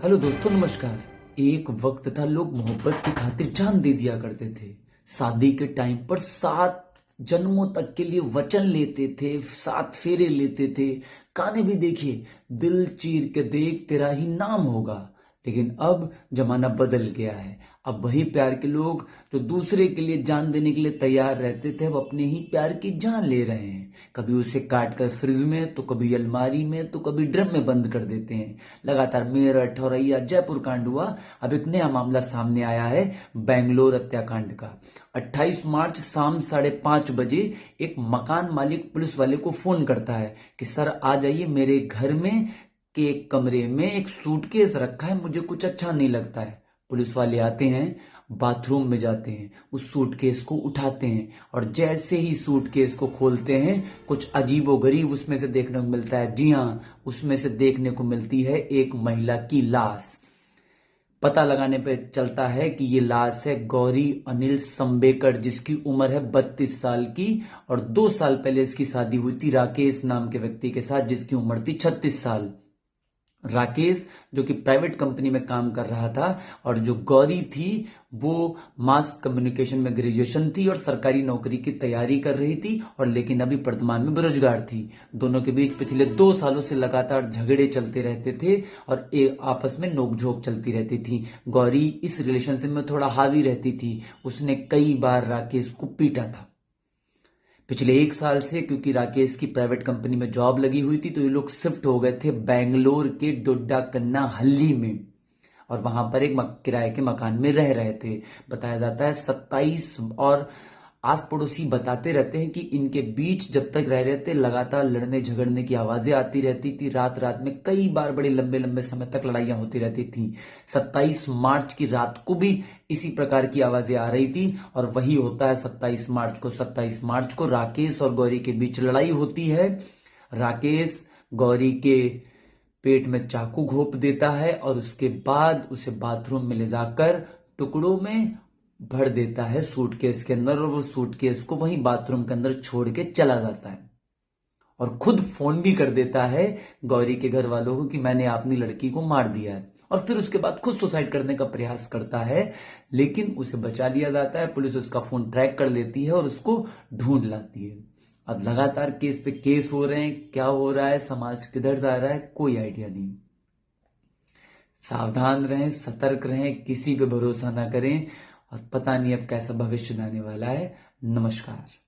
Hello दोस्तों, नमस्कार। एक वक्त था लोग मोहब्बत की खातिर जान दे दिया करते थे। शादी के टाइम पर 7 जन्मों तक के लिए वचन लेते थे, 7 फेरे लेते थे। गाने भी देखिए, दिल चीर के देख तेरा ही नाम होगा। लेकिन अब जमाना बदल गया है। अब वही प्यार के लोग जो दूसरे के लिए जान देने के लिए तैयार रहते थे, अब अपने ही प्यार की जान ले रहे हैं। कभी उसे काट कर फ्रिज में, तो कभी अलमारी में, तो कभी ड्रम में बंद कर देते हैं। लगातार मेरठ, औरैया, जयपुर कांड हुआ। अब एक नया मामला सामने आया है, बेंगलोर हत्याकांड का। 28 मार्च शाम 5:30 बजे एक मकान मालिक पुलिस वाले को फोन करता है कि सर आ जाइए, मेरे घर में के एक कमरे में एक सूटकेस रखा है, मुझे कुछ अच्छा नहीं लगता है। पुलिस वाले आते हैं, बाथरूम में जाते हैं, उस सूटकेस को उठाते हैं और जैसे ही सूटकेस को खोलते हैं, कुछ अजीबोगरीब उसमें से देखने को मिलता है। जी हाँ, उसमें से देखने को मिलती है एक महिला की लाश। पता लगाने पे चलता है कि ये लाश है गौरी अनिल संबेकर, जिसकी उम्र है 32 साल की। और 2 साल पहले इसकी शादी हुई थी राकेश नाम के व्यक्ति के साथ, जिसकी उम्र थी 36 साल। राकेश जो कि प्राइवेट कंपनी में काम कर रहा था, और जो गौरी थी वो मास कम्युनिकेशन में ग्रेजुएशन थी और सरकारी नौकरी की तैयारी कर रही थी, और लेकिन अभी वर्तमान में बेरोजगार थी। दोनों के बीच पिछले 2 सालों से लगातार झगड़े चलते रहते थे और आपस में नोकझोंक चलती रहती थी। गौरी इस रिलेशनशिप में थोड़ा हावी रहती थी, उसने कई बार राकेश को पीटा था। पिछले 1 साल से क्योंकि राकेश की प्राइवेट कंपनी में जॉब लगी हुई थी, तो ये लोग शिफ्ट हो गए थे बेंगलोर के डोड्डा कन्ना हल्ली में, और वहां पर एक किराए के मकान में रह रहे थे। बताया जाता है 27, और आस पड़ोसी बताते रहते हैं कि इनके बीच जब तक रह रहे थे लगातार लड़ने झगड़ने की आवाजें आती रहती थी। रात रात में कई बार बड़े लंबे लंबे समय तक लड़ाइयां होती रहती थी। 27 मार्च की रात को भी इसी प्रकार की आवाजें आ रही थी, और वही होता है 27 मार्च को राकेश और गौरी के बीच लड़ाई होती है। राकेश गौरी के पेट में चाकू घोंप देता है और उसके बाद उसे बाथरूम में ले जाकर टुकड़ों में भर देता है सूटकेस के अंदर, और वो सूटकेस को वहीं बाथरूम के अंदर छोड़ के चला जाता है। और खुद फोन भी कर देता है गौरी के घर वालों को कि मैंने अपनी लड़की को मार दिया है, और फिर उसके बाद खुद सुसाइड करने का प्रयास करता है। लेकिन उसे बचा लिया जाता है, पुलिस उसका फोन ट्रैक कर लेती है और उसको ढूंढ लाती है। अब लगातार केस पे केस हो रहे हैं, क्या हो रहा है, समाज किधर जा रहा है, कोई आइडिया नहीं। सावधान रहें, सतर्क रहें, किसी पे भरोसा ना करें, और पता नहीं अब कैसा भविष्य आने वाला है। नमस्कार।